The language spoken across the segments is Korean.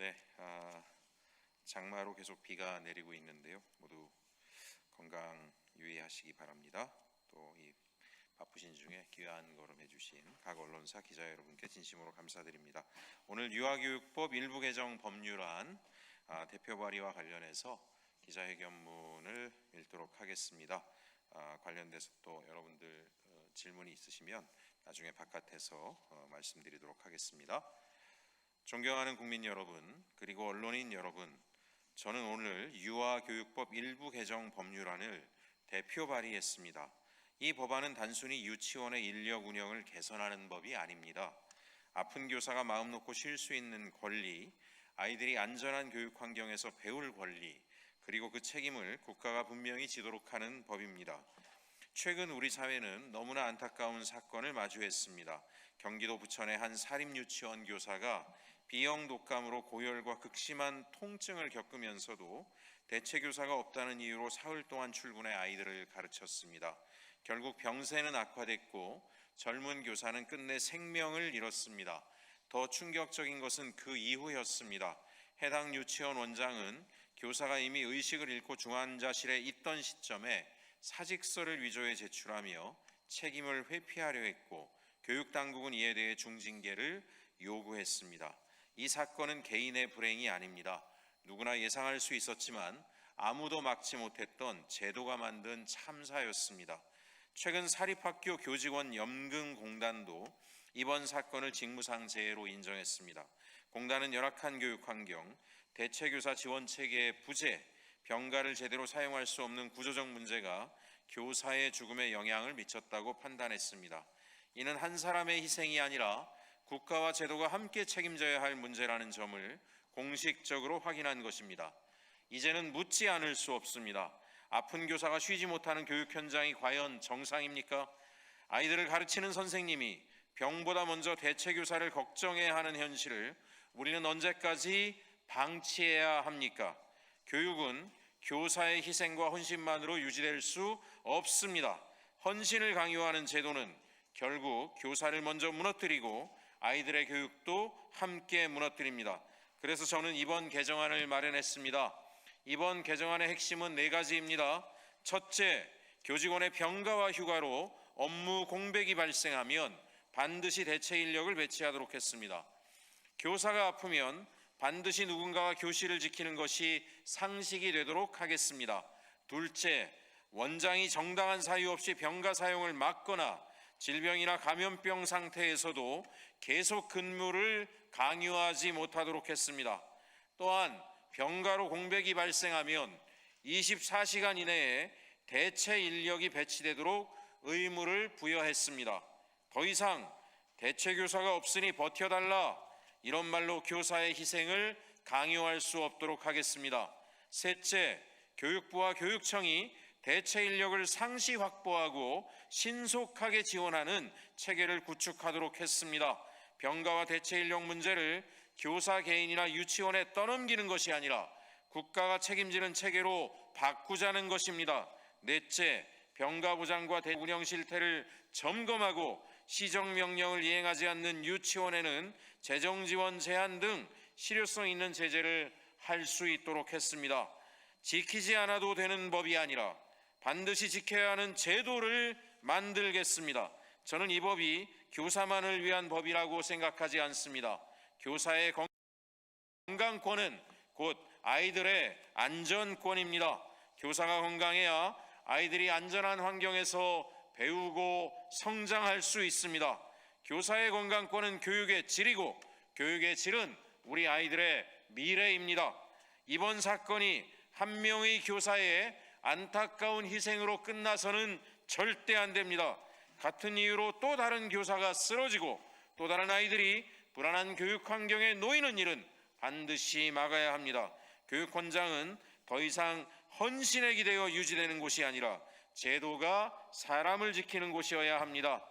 네, 장마로 계속 비가 내리고 있는데요. 모두 건강 유의하시기 바랍니다. 또 이 바쁘신 중에 귀한 걸음 해주신 각 언론사 기자 여러분께 진심으로 감사드립니다. 오늘 유아교육법 일부 개정 법률안 대표 발의와 관련해서 기자회견문을 읽도록 하겠습니다. 관련돼서 또 여러분들 질문이 있으시면 나중에 바깥에서 말씀드리도록 하겠습니다. 존경하는 국민 여러분, 그리고 언론인 여러분, 저는 오늘 유아교육법 일부 개정 법률안을 대표 발의했습니다. 이 법안은 단순히 유치원의 인력 운영을 개선하는 법이 아닙니다. 아픈 교사가 마음 놓고 쉴 수 있는 권리, 아이들이 안전한 교육 환경에서 배울 권리, 그리고 그 책임을 국가가 분명히 지도록 하는 법입니다. 최근 우리 사회는 너무나 안타까운 사건을 마주했습니다. 경기도 부천의 한 사립유치원 교사가 B형 독감으로 고열과 극심한 통증을 겪으면서도 대체교사가 없다는 이유로 사흘 동안 출근해 아이들을 가르쳤습니다. 결국 병세는 악화됐고 젊은 교사는 끝내 생명을 잃었습니다. 더 충격적인 것은 그 이후였습니다. 해당 유치원 원장은 교사가 이미 의식을 잃고 중환자실에 있던 시점에 사직서를 위조해 제출하며 책임을 회피하려 했고 교육당국은 이에 대해 중징계를 요구했습니다. 이 사건은 개인의 불행이 아닙니다. 누구나 예상할 수 있었지만 아무도 막지 못했던 제도가 만든 참사였습니다. 최근 사립학교 교직원 연금공단도 이번 사건을 직무상 재해로 인정했습니다. 공단은 열악한 교육 환경, 대체교사 지원 체계의 부재, 병가를 제대로 사용할 수 없는 구조적 문제가 교사의 죽음에 영향을 미쳤다고 판단했습니다. 이는 한 사람의 희생이 아니라 국가와 제도가 함께 책임져야 할 문제라는 점을 공식적으로 확인한 것입니다. 이제는 묻지 않을 수 없습니다. 아픈 교사가 쉬지 못하는 교육 현장이 과연 정상입니까? 아이들을 가르치는 선생님이 병보다 먼저 대체교사를 걱정해야 하는 현실을 우리는 언제까지 방치해야 합니까? 교육은 교사의 희생과 헌신만으로 유지될 수 없습니다. 헌신을 강요하는 제도는 결국 교사를 먼저 무너뜨리고 아이들의 교육도 함께 무너뜨립니다. 그래서 저는 이번 개정안을 마련했습니다. 이번 개정안의 핵심은 4가지입니다. 첫째, 교직원의 병가와 휴가로 업무 공백이 발생하면 반드시 대체 인력을 배치하도록 했습니다. 교사가 아프면 반드시 누군가가 교실을 지키는 것이 상식이 되도록 하겠습니다. 둘째, 원장이 정당한 사유 없이 병가 사용을 막거나 질병이나 감염병 상태에서도 계속 근무를 강요하지 못하도록 했습니다. 또한 병가로 공백이 발생하면 24시간 이내에 대체 인력이 배치되도록 의무를 부여했습니다. 더 이상 대체 교사가 없으니 버텨달라 이런 말로 교사의 희생을 강요할 수 없도록 하겠습니다. 셋째, 교육부와 교육청이 대체 인력을 상시 확보하고 신속하게 지원하는 체계를 구축하도록 했습니다. 병가와 대체 인력 문제를 교사 개인이나 유치원에 떠넘기는 것이 아니라 국가가 책임지는 체계로 바꾸자는 것입니다. 넷째, 병가 보장과 운영 실태를 점검하고 시정명령을 이행하지 않는 유치원에는 재정지원 제한 등 실효성 있는 제재를 할 수 있도록 했습니다. 지키지 않아도 되는 법이 아니라 반드시 지켜야 하는 제도를 만들겠습니다. 저는 이 법이 교사만을 위한 법이라고 생각하지 않습니다. 교사의 건강권은 곧 아이들의 안전권입니다. 교사가 건강해야 아이들이 안전한 환경에서 배우고 성장할 수 있습니다. 교사의 건강권은 교육의 질이고 교육의 질은 우리 아이들의 미래입니다. 이번 사건이 한 명의 교사의 안타까운 희생으로 끝나서는 절대 안 됩니다. 같은 이유로 또 다른 교사가 쓰러지고 또 다른 아이들이 불안한 교육 환경에 놓이는 일은 반드시 막아야 합니다. 교육권장은 더 이상 헌신에 기대어 유지되는 곳이 아니라 제도가 사람을 지키는 곳이어야 합니다.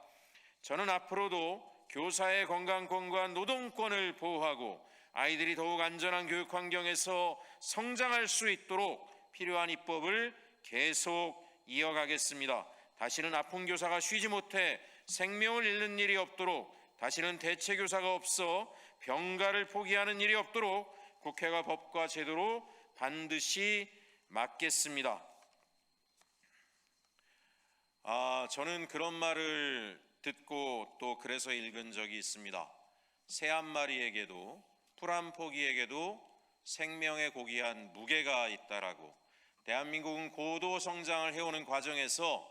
저는 앞으로도 교사의 건강권과 노동권을 보호하고 아이들이 더욱 안전한 교육 환경에서 성장할 수 있도록 필요한 입법을 계속 이어가겠습니다. 다시는 아픈 교사가 쉬지 못해 생명을 잃는 일이 없도록, 다시는 대체 교사가 없어 병가를 포기하는 일이 없도록 국회가 법과 제도로 반드시 막겠습니다. 저는 그런 말을 듣고 또 그래서 읽은 적이 있습니다. 새 한 마리에게도 풀 한 포기에게도 생명의 고귀한 무게가 있다라고. 대한민국은 고도 성장을 해오는 과정에서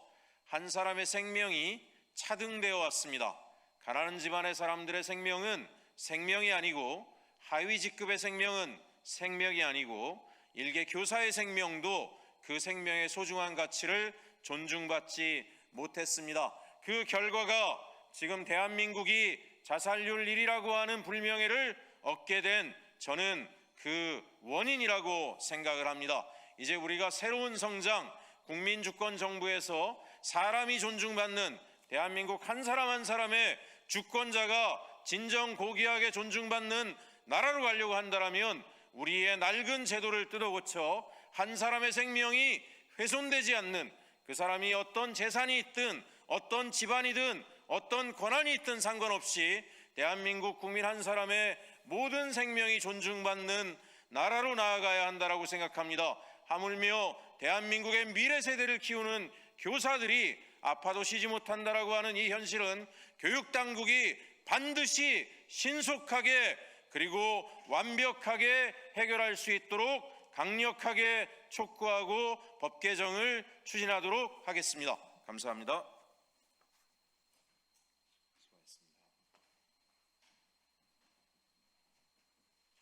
한 사람의 생명이 차등되어 왔습니다. 가난한 집안의 사람들의 생명은 생명이 아니고, 하위 직급의 생명은 생명이 아니고, 일개 교사의 생명도 그 생명의 소중한 가치를 존중받지 못했습니다. 그 결과가 지금 대한민국이 자살률 1위라고 하는 불명예를 얻게 된, 저는 그 원인이라고 생각을 합니다. 이제 우리가 새로운 성장, 국민주권 정부에서 사람이 존중받는 대한민국 한 사람 한 사람의 주권자가 진정 고귀하게 존중받는 나라로 가려고 한다면 우리의 낡은 제도를 뜯어고쳐 한 사람의 생명이 훼손되지 않는, 그 사람이 어떤 재산이 있든 어떤 집안이든 어떤 권한이 있든 상관없이 대한민국 국민 한 사람의 모든 생명이 존중받는 나라로 나아가야 한다고 생각합니다. 하물며 대한민국의 미래 세대를 키우는 교사들이 아파도 쉬지 못한다라고 하는 이 현실은 교육당국이 반드시 신속하게 그리고 완벽하게 해결할 수 있도록 강력하게 촉구하고 법 개정을 추진하도록 하겠습니다. 감사합니다.